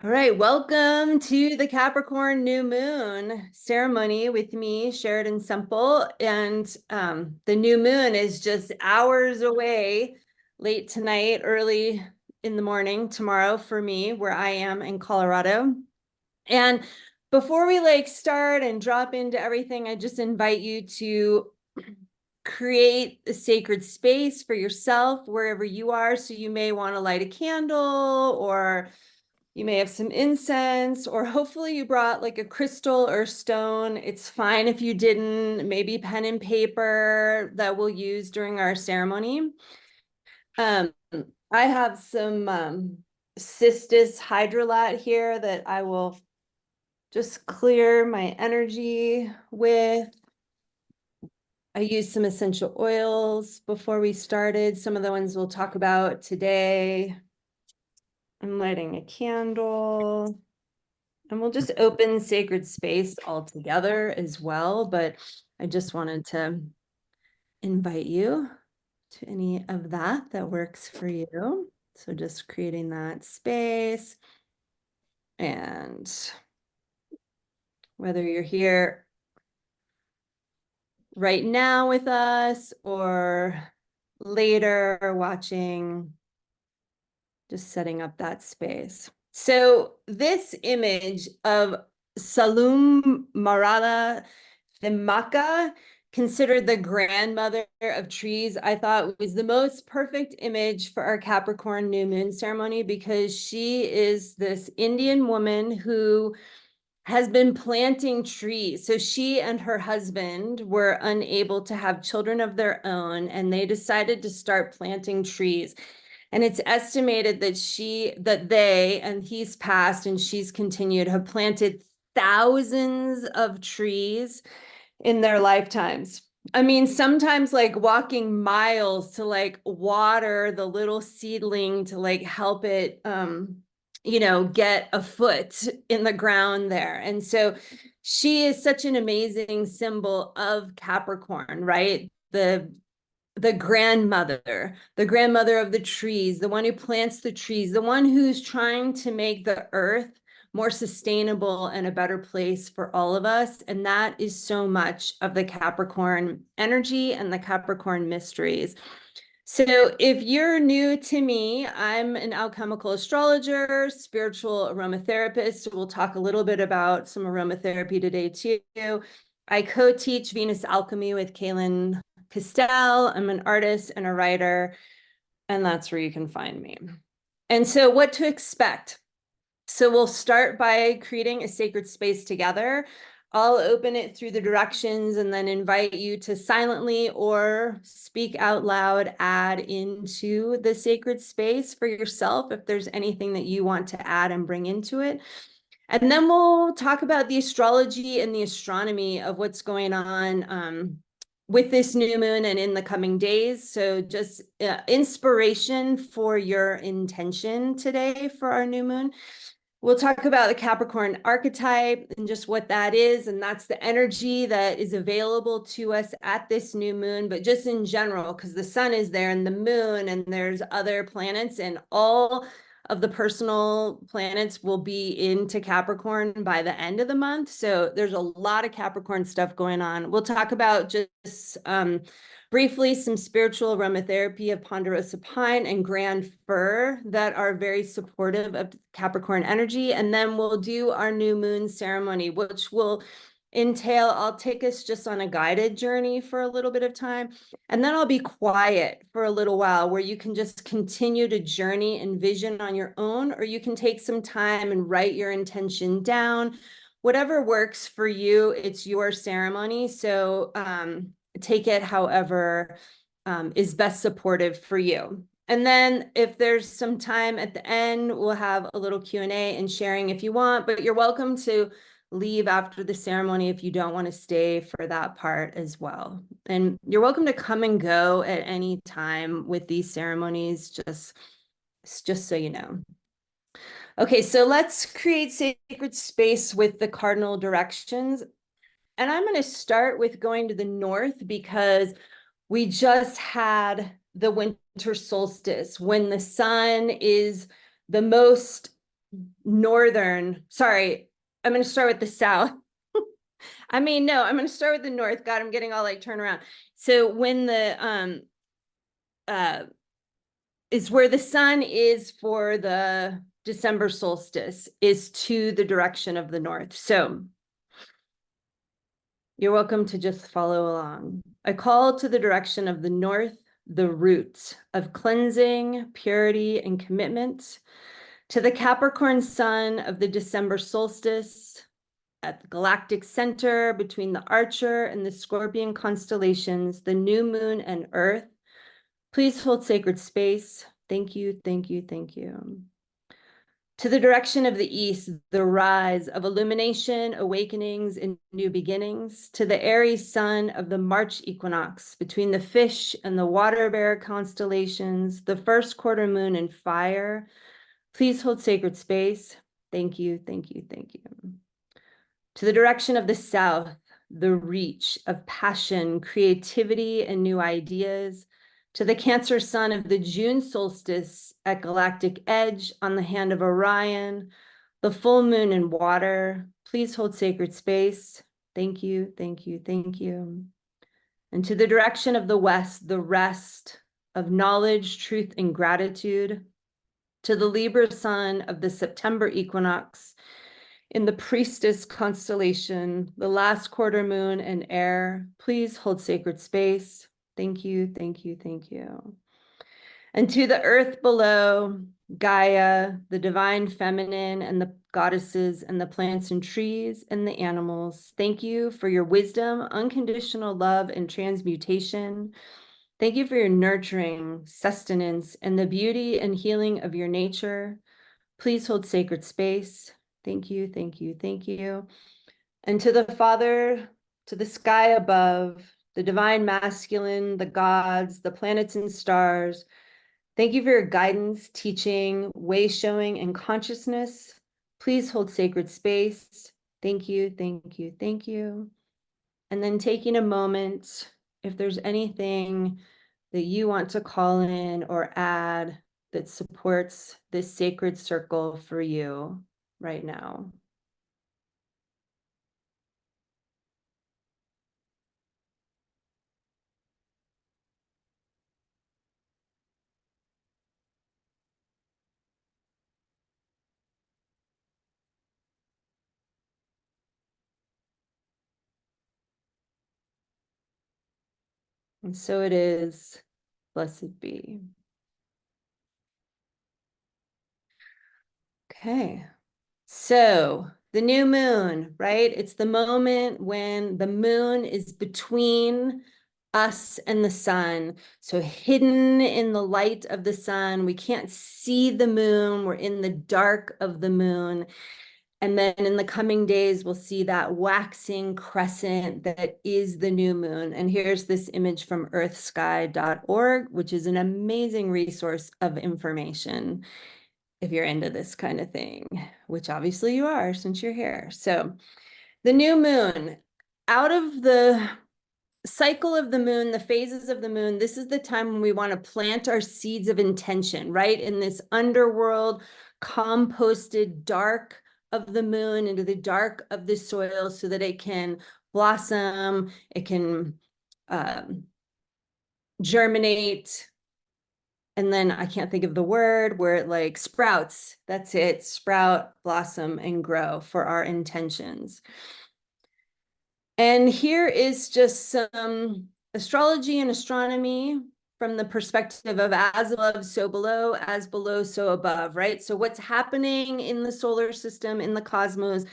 All right, welcome to the Capricorn New Moon ceremony with me, Sheridan Semple. And the new moon is just hours away, late tonight, early in the morning tomorrow for me, where I am in Colorado. And before we start and drop into everything, I just invite you to create a sacred space for yourself wherever you are. So you may want to light a candle, or you may have some incense, or hopefully you brought like a crystal or stone. It's fine if you didn't, maybe pen and paper that we'll use during our ceremony. Um, I have some Cistus hydrolat here that I will just clear my energy with. I used some essential oils before we started, some of the ones we'll talk about today. I'm lighting a candle. And we'll just open sacred space all together as well. But I just wanted to invite you to any of that works for you. So just creating that space. And whether you're here right now with us or later watching, just setting up that space. So this image of Salum Marala Thimaka, considered the grandmother of trees, I thought was the most perfect image for our Capricorn New Moon ceremony, because she is this Indian woman who has been planting trees. So she and her husband were unable to have children of their own, and they decided to start planting trees. And it's estimated that they, and he's passed and she's continued, have planted thousands of trees in their lifetimes. I mean, sometimes walking miles to water the little seedling to help it, get a foot in the ground there. And so she is such an amazing symbol of Capricorn, right? The grandmother of the trees, the one who plants the trees, the one who's trying to make the earth more sustainable and a better place for all of us. And that is so much of the Capricorn energy and the Capricorn mysteries. So if you're new to me, I'm an alchemical astrologer, spiritual aromatherapist. So we'll talk a little bit about some aromatherapy today too. I co-teach Venus Alchemy with Kaylin Castell. I'm an artist and a writer, and that's where you can find me. And so what to expect? So we'll start by creating a sacred space together. I'll open it through the directions and then invite you to silently or speak out loud, add into the sacred space for yourself if there's anything that you want to add and bring into it. And then we'll talk about the astrology and the astronomy of what's going on with this new moon and in the coming days. So just inspiration for your intention today for our new moon. We'll talk about the Capricorn archetype and just what that is. And that's the energy that is available to us at this new moon, but just in general, because the sun is there and the moon, and there's other planets, and all of the personal planets will be into Capricorn by the end of the month. So there's a lot of Capricorn stuff going on. We'll talk about just briefly some spiritual aromatherapy of ponderosa pine and grand fir that are very supportive of Capricorn energy. And then we'll do our new moon ceremony, which will entail, I'll take us just on a guided journey for a little bit of time. And then I'll be quiet for a little while where you can just continue to journey and vision on your own, or you can take some time and write your intention down. Whatever works for you, it's your ceremony. So take it however is best supportive for you. And then if there's some time at the end, we'll have a little Q&A and sharing if you want, but you're welcome to leave after the ceremony if you don't want to stay for that part as well. And you're welcome to come and go at any time with these ceremonies, just so you know. Okay, so let's create sacred space with the cardinal directions. And I'm going to start with going to the north because we just had the winter solstice when the sun is the most northern, sorry, I'm going to start with the south. No, I'm going to start with the north. God, I'm getting all like turned around. So when the is where the sun is for the December solstice is to the direction of the north. So you're welcome to just follow along. I call to the direction of the north, the root of cleansing, purity, and commitment. To the Capricorn sun of the December solstice, at the galactic center between the Archer and the Scorpion constellations, the new moon and Earth, please hold sacred space. Thank you, thank you, thank you. To the direction of the east, the rise of illumination, awakenings, and new beginnings. To the Aries sun of the March equinox between the Fish and the Water Bear constellations, the first quarter moon in fire. Please hold sacred space. Thank you, thank you, thank you. To the direction of the south, the reach of passion, creativity, and new ideas. To the Cancer sun of the June solstice at galactic edge on the hand of Orion, the full moon in water. Please hold sacred space. Thank you, thank you, thank you. And to the direction of the west, the rest of knowledge, truth, and gratitude. To the Libra sun of the September equinox in the Priestess constellation, the last quarter moon in air, please hold sacred space. Thank you, thank you, thank you. And to the earth below, Gaia, the divine feminine, and the goddesses, and the plants and trees, and the animals, thank you for your wisdom, unconditional love, and transmutation. Thank you for your nurturing, sustenance, and the beauty and healing of your nature. Please hold sacred space. Thank you, thank you, thank you. And to the Father, to the sky above, the divine masculine, the gods, the planets and stars, thank you for your guidance, teaching, way showing, and consciousness. Please hold sacred space. Thank you, thank you, thank you. And then taking a moment, if there's anything that you want to call in or add that supports this sacred circle for you right now. And so it is, blessed be. Okay, so the new moon, right? It's the moment when the moon is between us and the sun. So hidden in the light of the sun, we can't see the moon. We're in the dark of the moon. And then in the coming days, we'll see that waxing crescent that is the new moon. And here's this image from earthsky.org, which is an amazing resource of information if you're into this kind of thing, which obviously you are since you're here. So the new moon, out of the cycle of the moon, the phases of the moon, this is the time when we want to plant our seeds of intention, right? In this underworld, composted dark of the moon into the dark of the soil so that it can blossom, it can germinate, and then I can't think of the word where it like sprouts. That's it, sprout, blossom, and grow for our intentions. And here is just some astrology and astronomy from the perspective of as above, so below, as below, so above, right? So what's happening in the solar system, in the cosmos,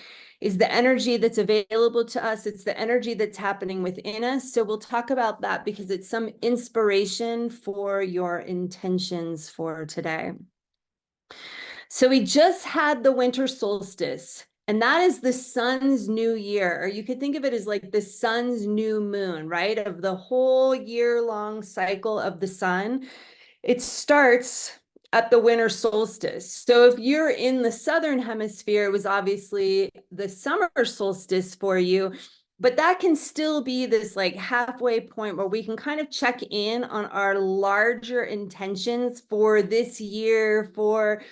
is the energy that's available to us. It's the energy that's happening within us. So we'll talk about that because it's some inspiration for your intentions for today. So we just had the winter solstice, and that is the sun's new year, or you could think of it as like the sun's new moon, right? Of the whole year-long cycle of the sun. It starts at the winter solstice. So if you're in the southern hemisphere, it was obviously the summer solstice for you, but that can still be this like halfway point where we can kind of check in on our larger intentions for this year, for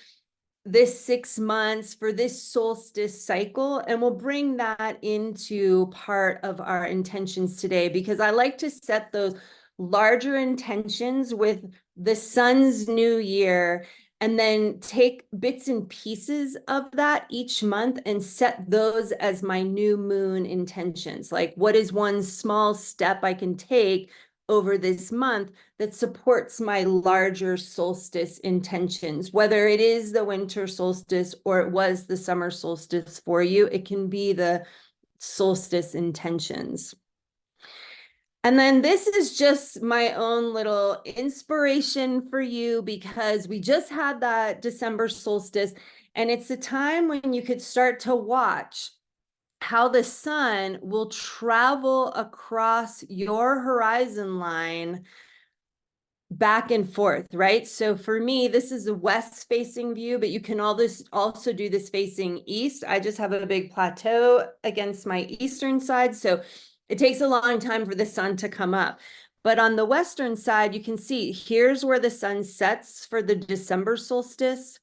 this 6 months, for this solstice cycle, and we'll bring that into part of our intentions today, because I like to set those larger intentions with the sun's new year, and then take bits and pieces of that each month and set those as my new moon intentions. Like, what is one small step I can take over this month that supports my larger solstice intentions, whether it is the winter solstice or it was the summer solstice for you. It can be the solstice intentions. And then this is just my own little inspiration for you, because we just had that December solstice, and it's a time when you could start to watch how the sun will travel across your horizon line back and forth, right? So for me, this is a west facing view, but you can also do this facing east. I just have a big plateau against my eastern side, so it takes a long time for the sun to come up. But on the western side, you can see here's where the sun sets for the December solstice.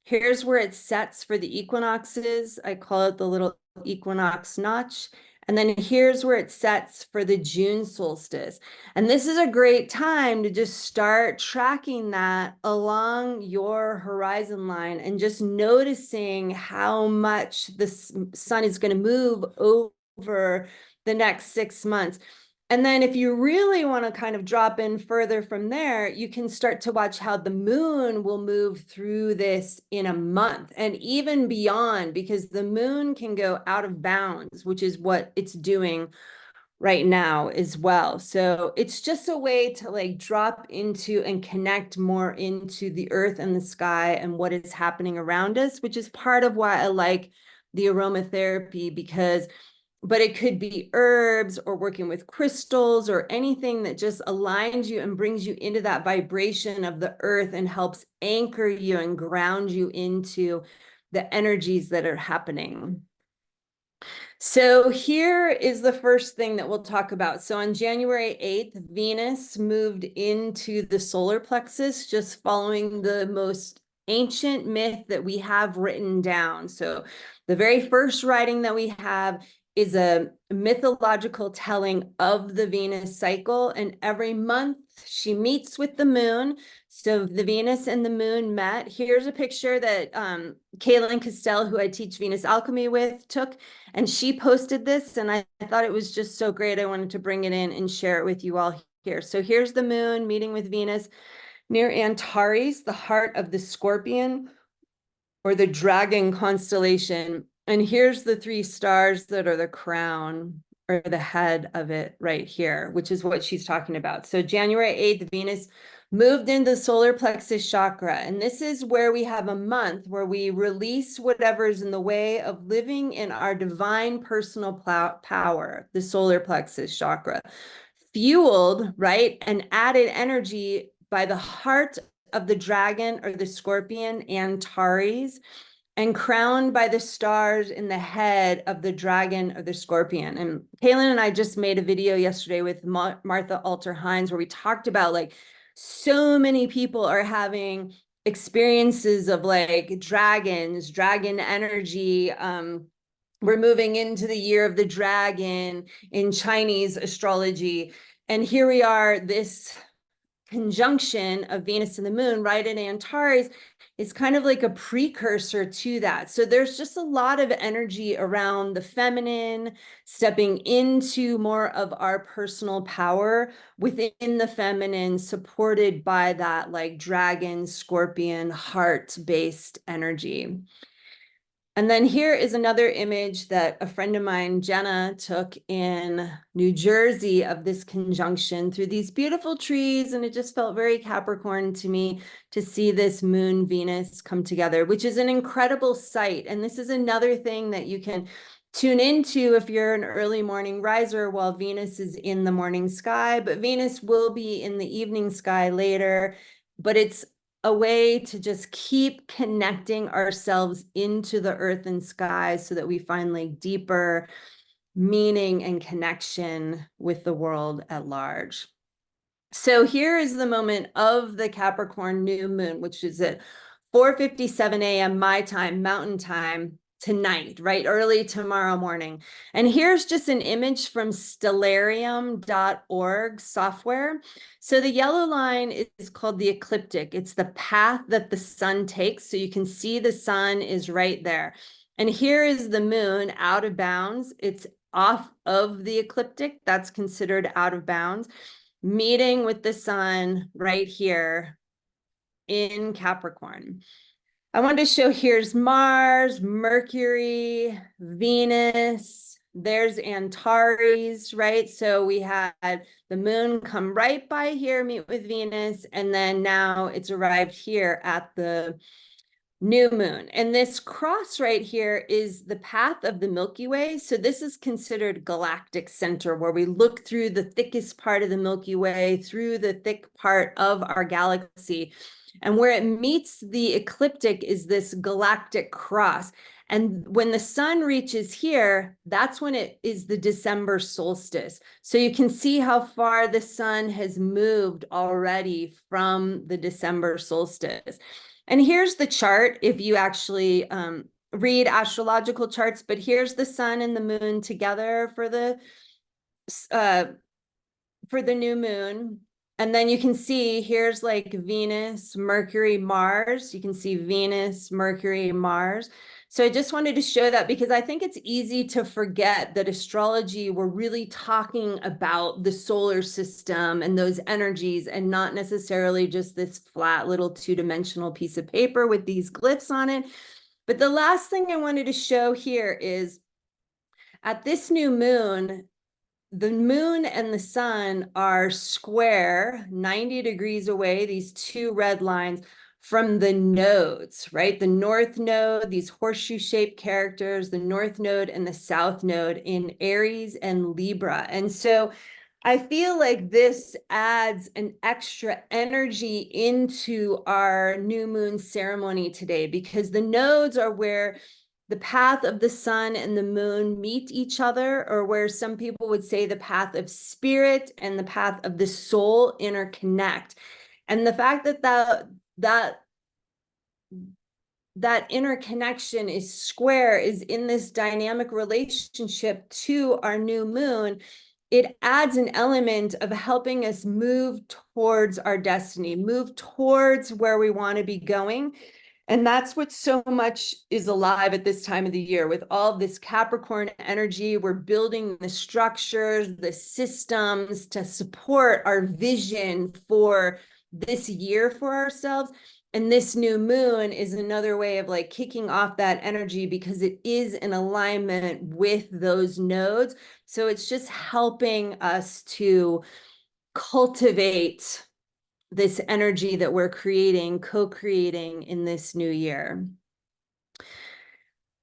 Here's where it sets for the equinoxes. I call it the little equinox notch. And then here's where it sets for the June solstice. And this is a great time to just start tracking that along your horizon line and just noticing how much the sun is going to move over the next 6 months. And then if you really want to kind of drop in further from there, you can start to watch how the moon will move through this in a month and even beyond, because the moon can go out of bounds, which is what it's doing right now as well. So it's just a way to like drop into and connect more into the earth and the sky and what is happening around us, which is part of why I like the aromatherapy, but it could be herbs or working with crystals or anything that just aligns you and brings you into that vibration of the earth and helps anchor you and ground you into the energies that are happening. So here is the first thing that we'll talk about. So on January 8th, Venus moved into the solar plexus, just following the most ancient myth that we have written down. So the very first writing that we have is a mythological telling of the Venus cycle. And every month she meets with the moon. So the Venus and the moon met. Here's a picture that Kaylin Castell, who I teach Venus alchemy with, took. And she posted this, and I thought it was just so great. I wanted to bring it in and share it with you all here. So here's the moon meeting with Venus near Antares, the heart of the Scorpion or the dragon constellation. And here's the 3 stars that are the crown or the head of it right here, which is what she's talking about. So January 8th, Venus moved into the solar plexus chakra. And this is where we have a month where we release whatever's in the way of living in our divine personal power, the solar plexus chakra, fueled, right, and added energy by the heart of the dragon or the scorpion, Antares, and crowned by the stars in the head of the dragon or the scorpion. And Kaylin and I just made a video yesterday with Martha Alter Hines where we talked about like so many people are having experiences of like dragons, dragon energy. We're moving into the year of the dragon in Chinese astrology. And here we are, this conjunction of Venus and the moon right in Antares is kind of like a precursor to that. So there's just a lot of energy around the feminine, stepping into more of our personal power within the feminine, supported by that like dragon, scorpion, heart-based energy. And then here is another image that a friend of mine, Jenna, took in New Jersey of this conjunction through these beautiful trees. And it just felt very Capricorn to me to see this moon Venus come together, which is an incredible sight. And this is another thing that you can tune into if you're an early morning riser while Venus is in the morning sky, but Venus will be in the evening sky later. But it's a way to just keep connecting ourselves into the earth and sky so that we find like deeper meaning and connection with the world at large. So here is the moment of the Capricorn new moon, which is at 4:57 a.m. my time, mountain time, tonight, right? Early tomorrow morning. And here's just an image from stellarium.org software. So the yellow line is called the ecliptic. It's the path that the sun takes. So you can see the sun is right there. And here is the moon out of bounds. It's off of the ecliptic. That's considered out of bounds. Meeting with the sun right here in Capricorn. I wanted to show here's Mars, Mercury, Venus, there's Antares, right? So we had the moon come right by here, meet with Venus, and then now it's arrived here at the new moon. And this cross right here is the path of the Milky Way. So this is considered galactic center, where we look through the thickest part of the Milky Way, through the thick part of our galaxy. And where it meets the ecliptic is this galactic cross. And when the sun reaches here, that's when it is the December solstice. So you can see how far the sun has moved already from the December solstice. And here's the chart if you actually read astrological charts, but here's the sun and the moon together for the new moon. And then you can see here's like Venus, Mercury, Mars. You can see Venus, Mercury, Mars. So I just wanted to show that because I think it's easy to forget that astrology, we're really talking about the solar system and those energies and not necessarily just this flat little two-dimensional piece of paper with these glyphs on it. But the last thing I wanted to show here is at this new moon, the moon and the sun are square 90 degrees away, these two red lines from the nodes, right? The north node, these horseshoe-shaped characters, the north node and the south node in Aries and Libra. And so I feel like this adds an extra energy into our new moon ceremony today, because the nodes are where the path of the sun and the moon meet each other, or where some people would say the path of spirit and the path of the soul interconnect. And the fact that interconnection is square, is in this dynamic relationship to our new moon, it adds an element of helping us move towards our destiny, move towards where we want to be going. And that's what so much is alive at this time of the year. With all this Capricorn energy, we're building the structures, the systems to support our vision for this year for ourselves. And this new moon is another way of like kicking off that energy, because it is in alignment with those nodes. So it's just helping us to cultivate this energy that we're creating, co-creating in this new year.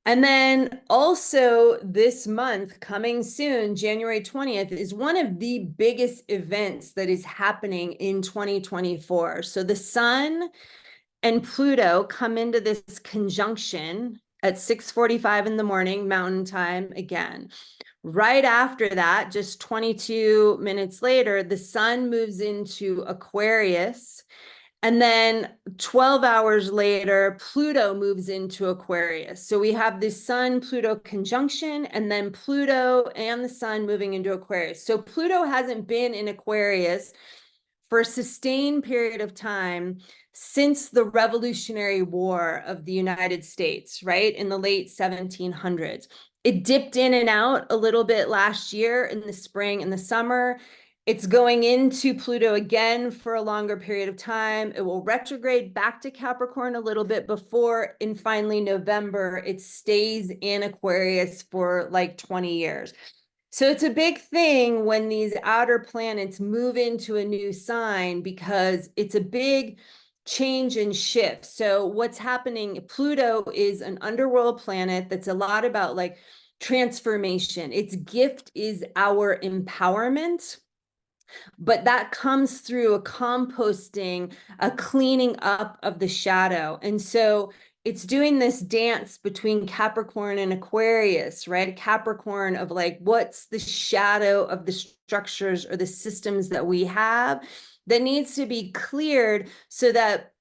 And then also this month, coming soon, January 20th, is one of the biggest events that is happening in 2024. So the sun and Pluto come into this conjunction at 6:45 in the morning, Mountain Time again. Right after that, just 22 minutes later, the sun moves into Aquarius. And then 12 hours later, Pluto moves into Aquarius. So we have this sun-Pluto conjunction, and then Pluto and the sun moving into Aquarius. So Pluto hasn't been in Aquarius for a sustained period of time since the Revolutionary War of the United States, right? In the late 1700s. It dipped in and out a little bit last year in the spring and the summer. It's going into Pluto again for a longer period of time. It will retrograde back to Capricorn a little bit before, in finally November, it stays in Aquarius for like 20 years. So it's a big thing when these outer planets move into a new sign, because it's a big change and shift. So what's happening, Pluto is an underworld planet that's a lot about like transformation. Its gift is our empowerment, but that comes through a composting, a cleaning up of the shadow. And so it's doing this dance between Capricorn and Aquarius, right? Capricorn of like, what's the shadow of the structures or the systems that we have that needs to be cleared so that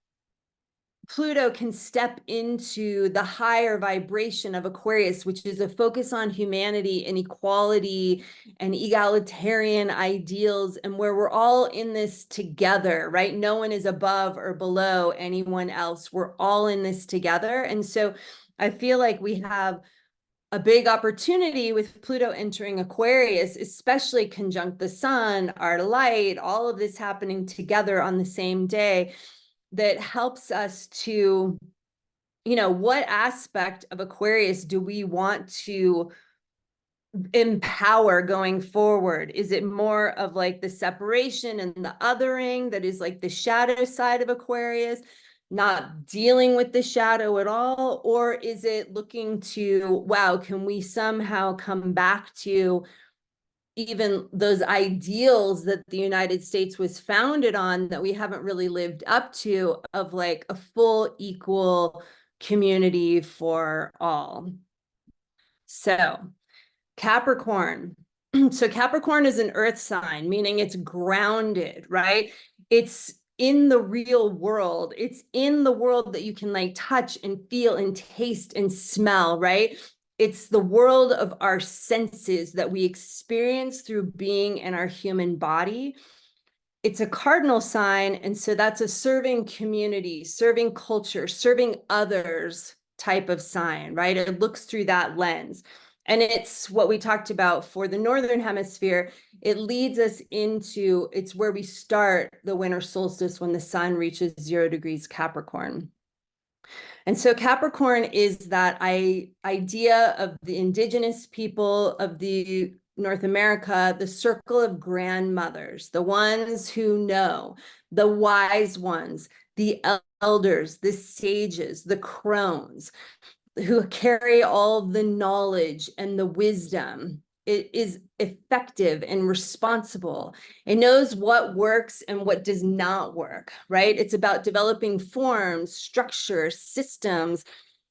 Pluto can step into the higher vibration of Aquarius, which is a focus on humanity and equality and egalitarian ideals, and where we're all in this together, right? No one is above or below anyone else. We're all in this together. And so I feel like we have a big opportunity with Pluto entering Aquarius, especially conjunct the sun, our light, all of this happening together on the same day, that helps us to, what aspect of Aquarius do we want to empower going forward? Is it more of like the separation and the othering that is like the shadow side of Aquarius, not dealing with the shadow at all? Or is it looking to, wow, can we somehow come back to even those ideals that the United States was founded on that we haven't really lived up to, of like a full equal community for all? So Capricorn. So Capricorn is an earth sign, meaning it's grounded, right? It's in the real world. It's in the world that you can like touch and feel and taste and smell, right? It's the world of our senses that we experience through being in our human body. It's a cardinal sign, and so that's a serving community, serving culture, serving others type of sign, right? It looks through that lens. And it's what we talked about for the Northern Hemisphere. It leads us into, it's where we start the winter solstice when the sun reaches 0 degrees Capricorn. And so Capricorn is that idea of the indigenous people of the North America, the circle of grandmothers, the ones who know, the wise ones, the elders, the sages, the crones, who carry all the knowledge and the wisdom. It is effective and responsible. It knows what works and what does not work, right? It's about developing forms, structure, systems,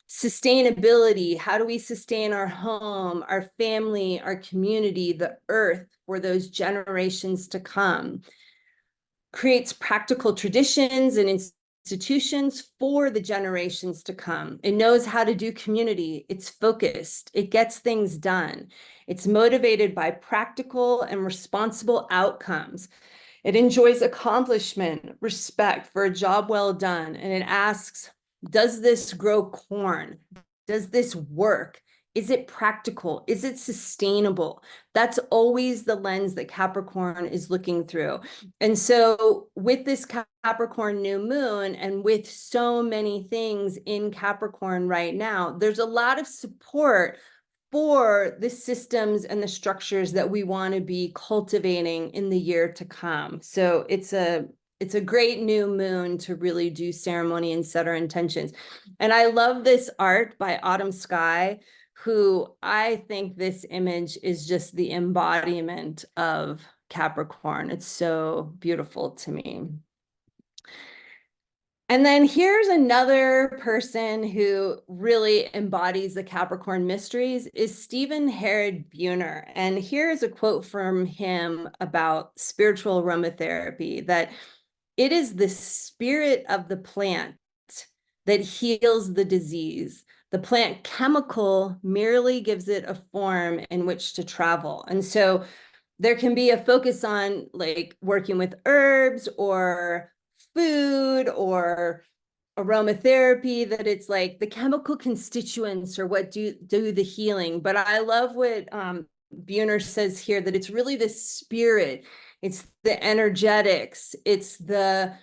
sustainability. How do we sustain our home, our family, our community, the earth for those generations to come? Creates practical traditions and institutions for the generations to come. It knows how to do community. It's focused. It gets things done. It's motivated by practical and responsible outcomes. It enjoys accomplishment, respect for a job well done, and it asks, does this grow corn? Does this work? Is it practical? Is it sustainable? That's always the lens that Capricorn is looking through. And so with this Capricorn new moon, and with so many things in Capricorn right now, there's a lot of support for the systems and the structures that we want to be cultivating in the year to come. So it's a great new moon to really do ceremony and set our intentions. And I love this art by Autumn Sky, who I think this image is just the embodiment of Capricorn. It's so beautiful to me. And then here's another person who really embodies the Capricorn mysteries, is Stephen Herod Buhner. And here's a quote from him about spiritual aromatherapy, that it is the spirit of the plant that heals the disease. The plant chemical merely gives it a form in which to travel. And so there can be a focus on like working with herbs or food or aromatherapy, that it's like the chemical constituents or what do the healing. But I love what Buhner says here, that it's really the spirit, it's the energetics, it's the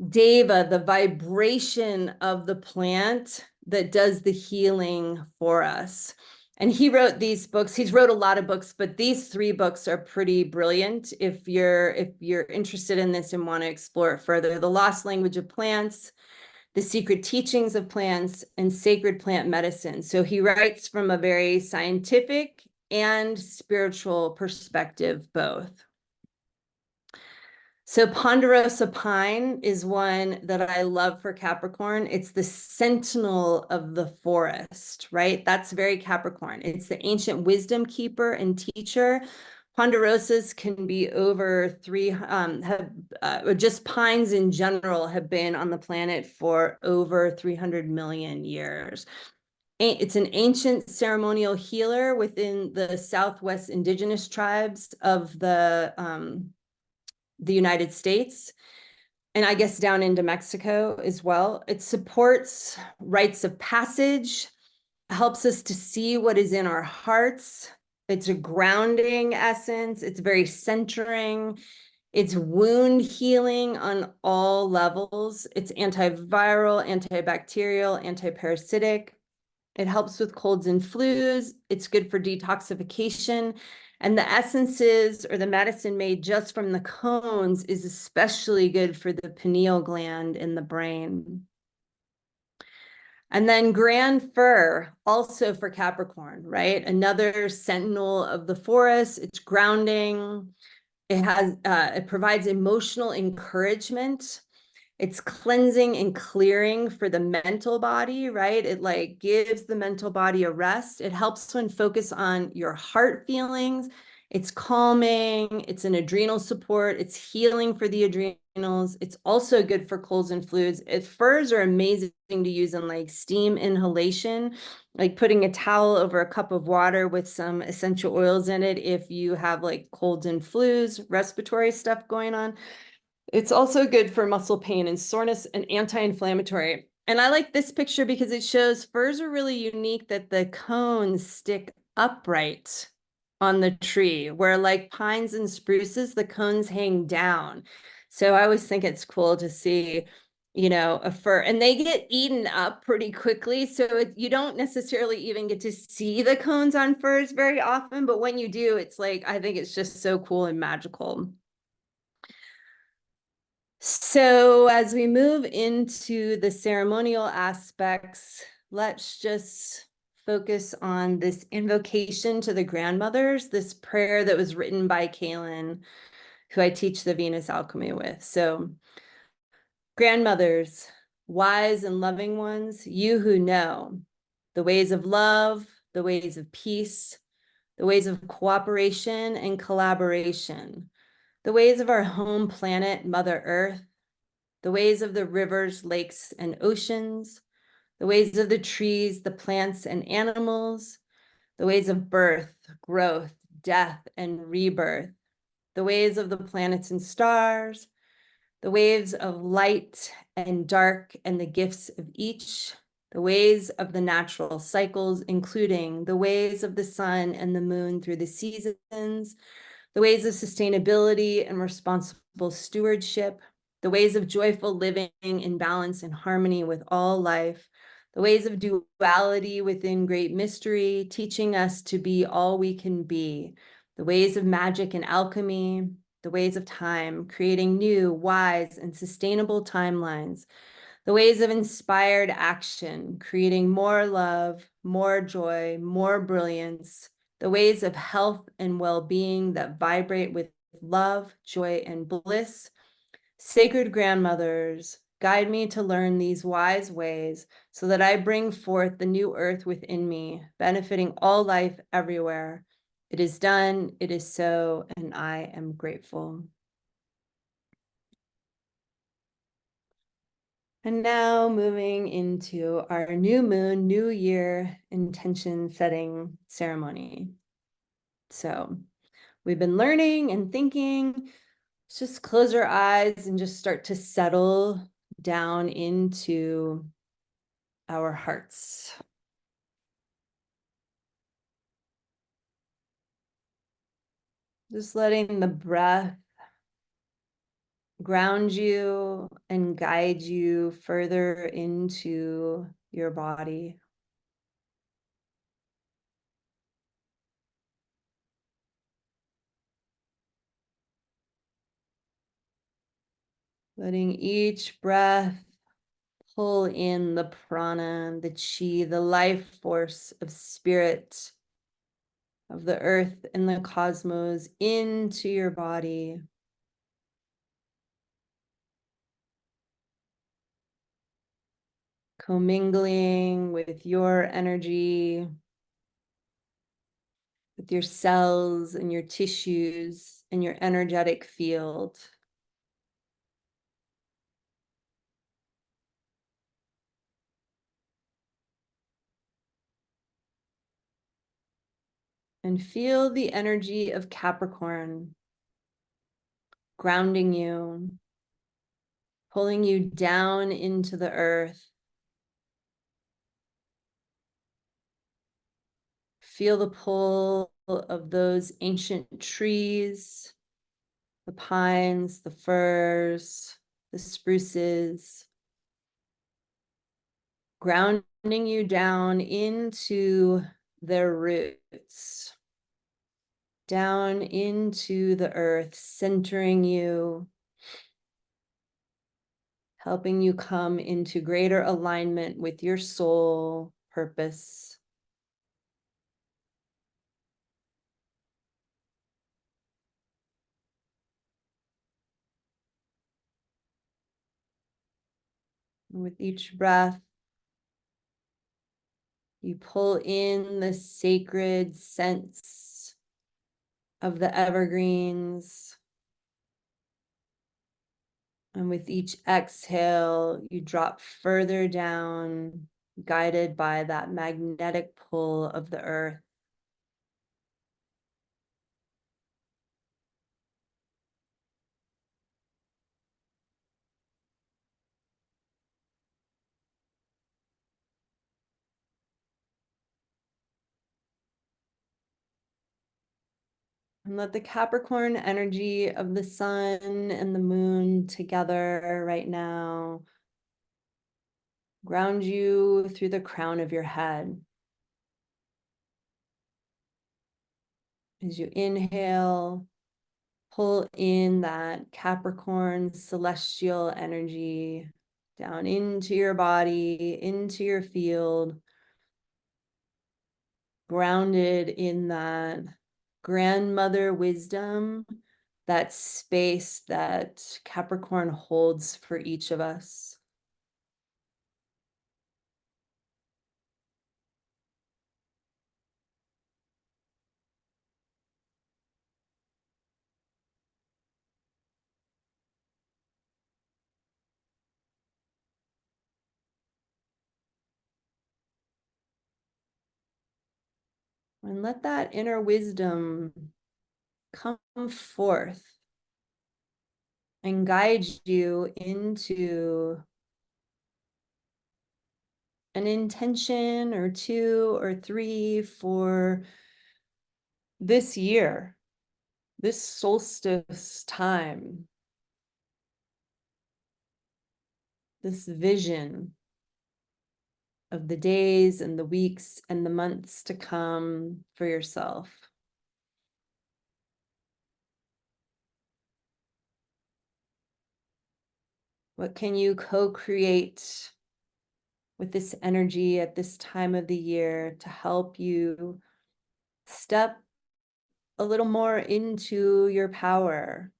deva, the vibration of the plant that does the healing for us. And he wrote these books. He's wrote a lot of books, but these 3 books are pretty brilliant if you're interested in this and want to explore it further. The Lost Language of Plants, The Secret Teachings of Plants, and Sacred Plant Medicine. So he writes from a very scientific and spiritual perspective, both. So Ponderosa pine is one that I love for Capricorn. It's the sentinel of the forest, right? That's very Capricorn. It's the ancient wisdom keeper and teacher, Ponderosas can be over or just pines in general have been on the planet for over 300 million years. It's an ancient ceremonial healer within the Southwest indigenous tribes of the United States, and I guess down into Mexico as well. It supports rites of passage, helps us to see what is in our hearts. It's a grounding essence. It's very centering. It's wound healing on all levels. It's antiviral, antibacterial, antiparasitic. It helps with colds and flus. It's good for detoxification. And the essences or the medicine made just from the cones is especially good for the pineal gland in the brain. And then grand fir, also for Capricorn, right? Another sentinel of the forest. It's grounding. It provides emotional encouragement. It's cleansing and clearing for the mental body, right? It like gives the mental body a rest. It helps when focus on your heart feelings. It's calming. It's an adrenal support. It's healing for the adrenals. It's also good for colds and flus. Firs are amazing to use in like steam inhalation, like putting a towel over a cup of water with some essential oils in it if you have like colds and flus, respiratory stuff going on. It's also good for muscle pain and soreness and anti-inflammatory. And I like this picture because it shows firs are really unique that the cones stick upright on the tree, where like pines and spruces, the cones hang down. So I always think it's cool to see, a fir, and they get eaten up pretty quickly. So you don't necessarily even get to see the cones on firs very often, but when you do, it's like, I think it's just so cool and magical. So as we move into the ceremonial aspects, let's just focus on this invocation to the grandmothers, this prayer that was written by Kaylin, who I teach the Venus alchemy with. So grandmothers, wise and loving ones, you who know the ways of love, the ways of peace, the ways of cooperation and collaboration, the ways of our home planet, Mother Earth, the ways of the rivers, lakes, and oceans, the ways of the trees, the plants, and animals, the ways of birth, growth, death, and rebirth, the ways of the planets and stars, the waves of light and dark, and the gifts of each, the ways of the natural cycles, including the ways of the sun and the moon through the seasons, the ways of sustainability and responsible stewardship, the ways of joyful living in balance and harmony with all life, the ways of duality within great mystery, teaching us to be all we can be, the ways of magic and alchemy, the ways of time, creating new, wise, and sustainable timelines, the ways of inspired action, creating more love, more joy, more brilliance, the ways of health and well-being that vibrate with love, joy, and bliss. Sacred grandmothers, guide me to learn these wise ways so that I bring forth the new earth within me, benefiting all life everywhere. It is done, it is so, and I am grateful. And now moving into our new moon, new year intention setting ceremony. So we've been learning and thinking. Let's just close our eyes and just start to settle down into our hearts. Just letting the breath ground you and guide you further into your body. Letting each breath pull in the prana, the chi, the life force of spirit, of the earth and the cosmos into your body. Commingling with your energy, with your cells and your tissues and your energetic field. And feel the energy of Capricorn grounding you, pulling you down into the earth. Feel the pull of those ancient trees, the pines, the firs, the spruces, grounding you down into their roots, down into the earth, centering you, helping you come into greater alignment with your soul purpose. And with each breath, you pull in the sacred scents of the evergreens. And with each exhale, you drop further down, guided by that magnetic pull of the earth. And let the Capricorn energy of the sun and the moon together right now ground you through the crown of your head. As you inhale, pull in that Capricorn celestial energy down into your body, into your field, grounded in that grandmother wisdom, that space that Capricorn holds for each of us. And let that inner wisdom come forth and guide you into an intention or two or three for this year, this solstice time, this vision of the days and the weeks and the months to come for yourself. What can you co-create with this energy at this time of the year to help you step a little more into your power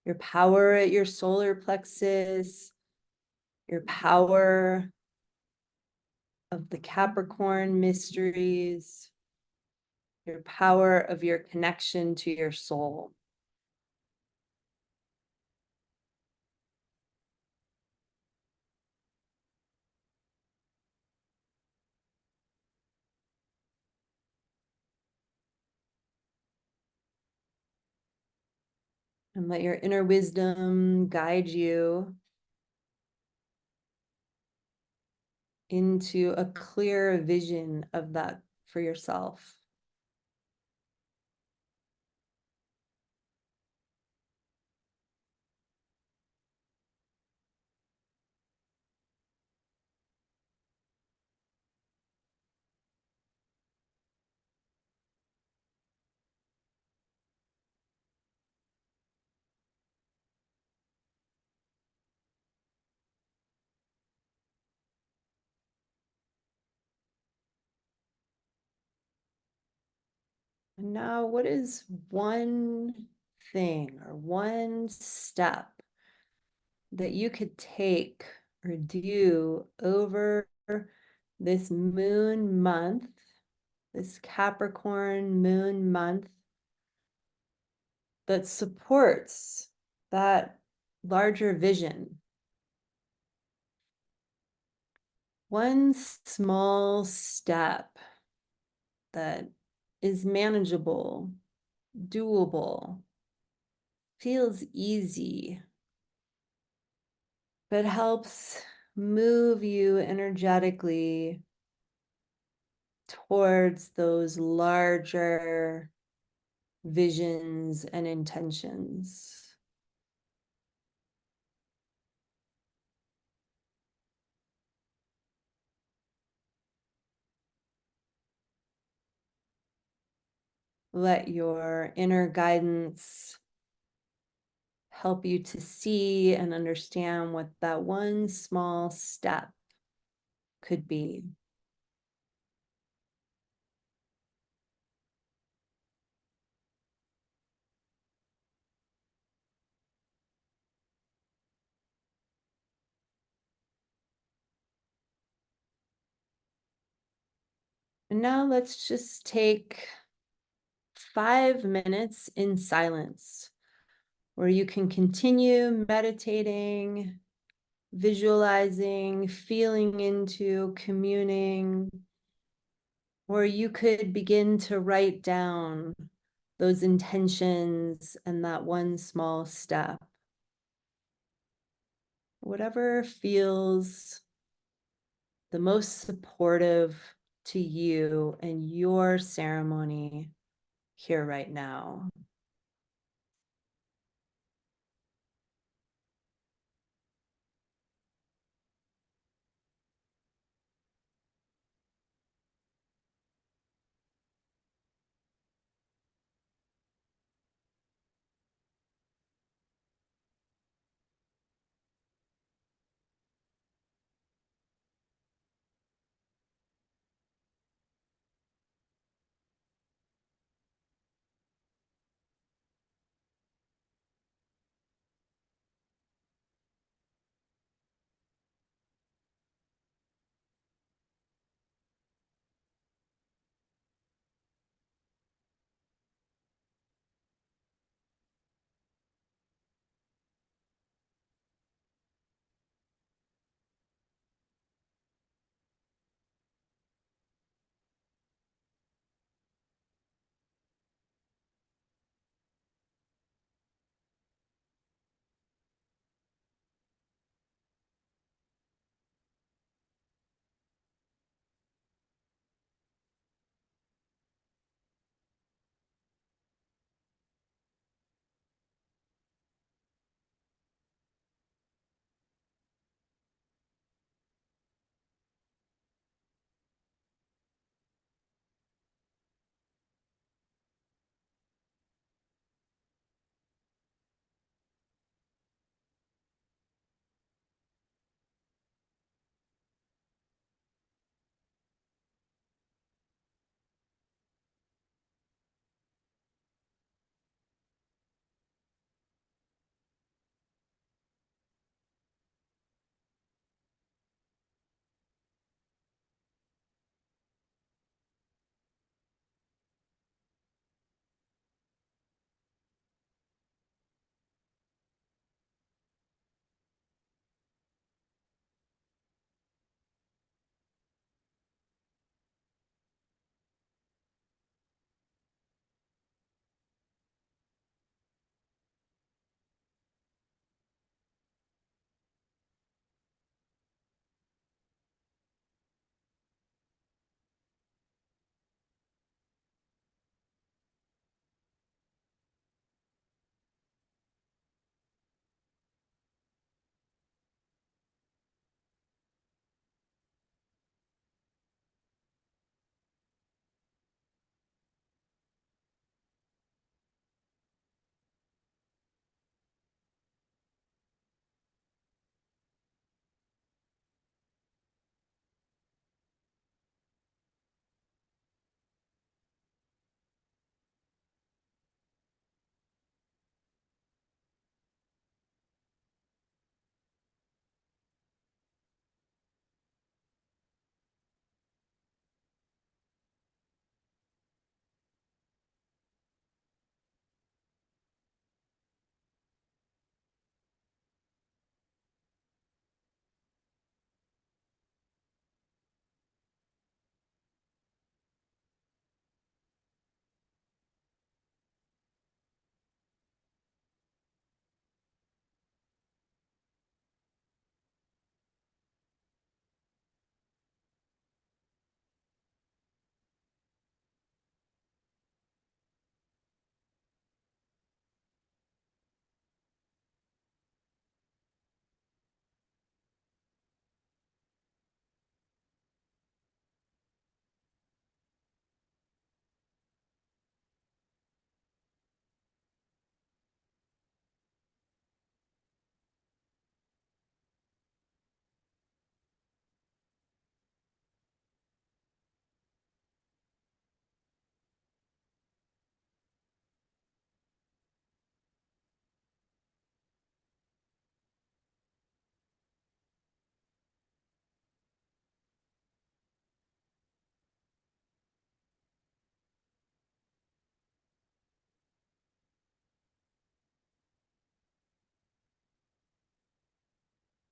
at your solar plexus, your power of the Capricorn mysteries, your power of your connection to your soul. And let your inner wisdom guide you into a clear vision of that for yourself. And now, what is one thing or one step that you could take or do over this moon month this Capricorn moon month that supports that larger vision. One small step that is manageable, doable, feels easy, but helps move you energetically towards those larger visions and intentions. Let your inner guidance help you to see and understand what that one small step could be. And now let's just take 5 minutes in silence where you can continue meditating, visualizing, feeling into, communing, or you could begin to write down those intentions and that one small step. Whatever feels the most supportive to you and your ceremony here right now.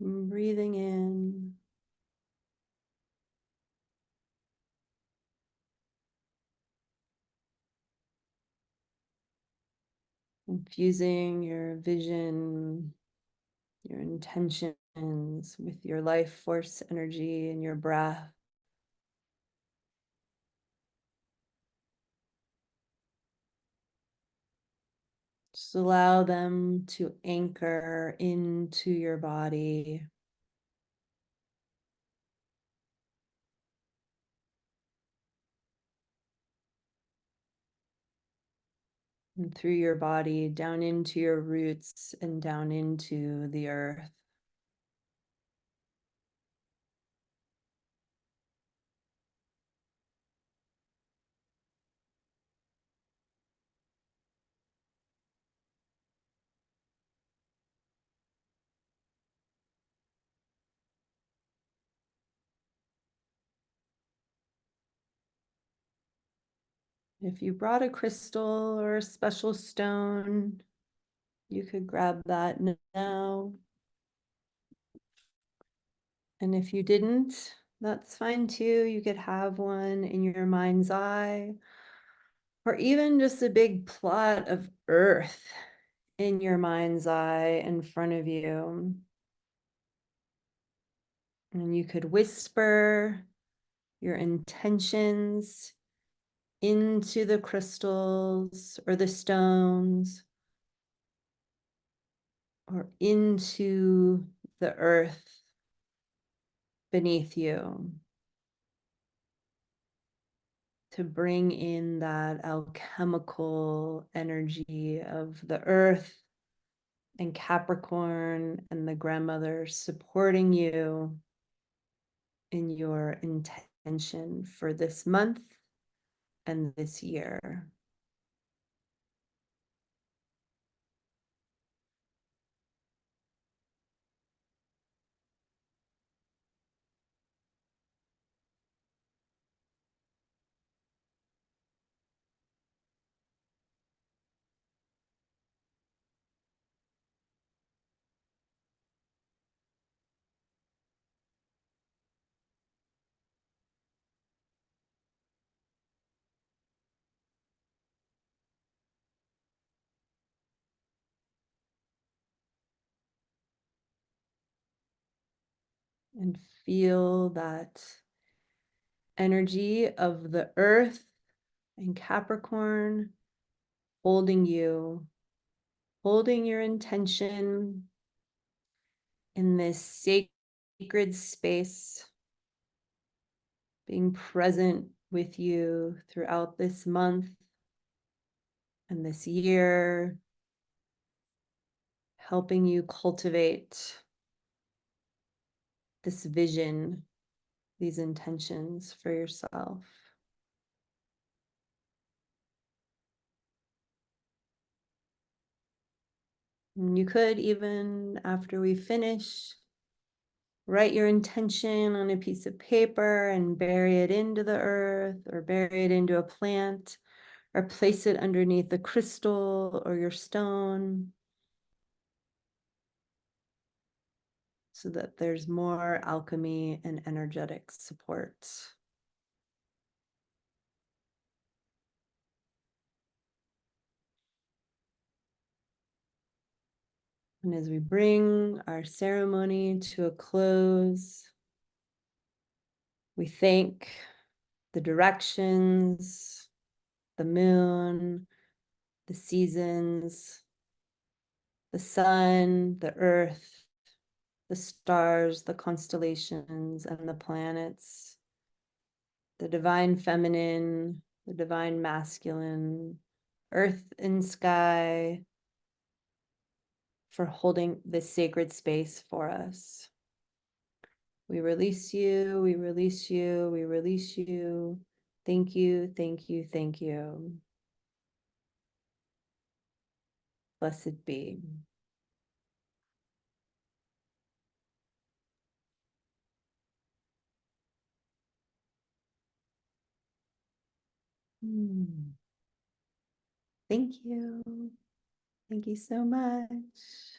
And breathing in. Infusing your vision, your intentions with your life force energy and your breath. Just allow them to anchor into your body. And through your body, down into your roots and down into the earth. If you brought a crystal or a special stone, you could grab that now. And if you didn't, that's fine too. You could have one in your mind's eye, or even just a big plot of earth in your mind's eye in front of you. And you could whisper your intentions into the crystals or the stones or into the earth beneath you to bring in that alchemical energy of the earth and Capricorn and the grandmother supporting you in your intention for this month and this year. And feel that energy of the earth and Capricorn holding you, holding your intention in this sacred space, being present with you throughout this month and this year, helping you cultivate this vision, these intentions for yourself. And you could, even after we finish, write your intention on a piece of paper and bury it into the earth or bury it into a plant or place it underneath the crystal or your stone so that there's more alchemy and energetic support. And as we bring our ceremony to a close, we thank the directions, the moon, the seasons, the sun, the earth, the stars, the constellations, and the planets, the divine feminine, the divine masculine, earth and sky, for holding this sacred space for us. We release you, we release you, we release you. Thank you, thank you, thank you. Blessed be. Thank you. Thank you so much.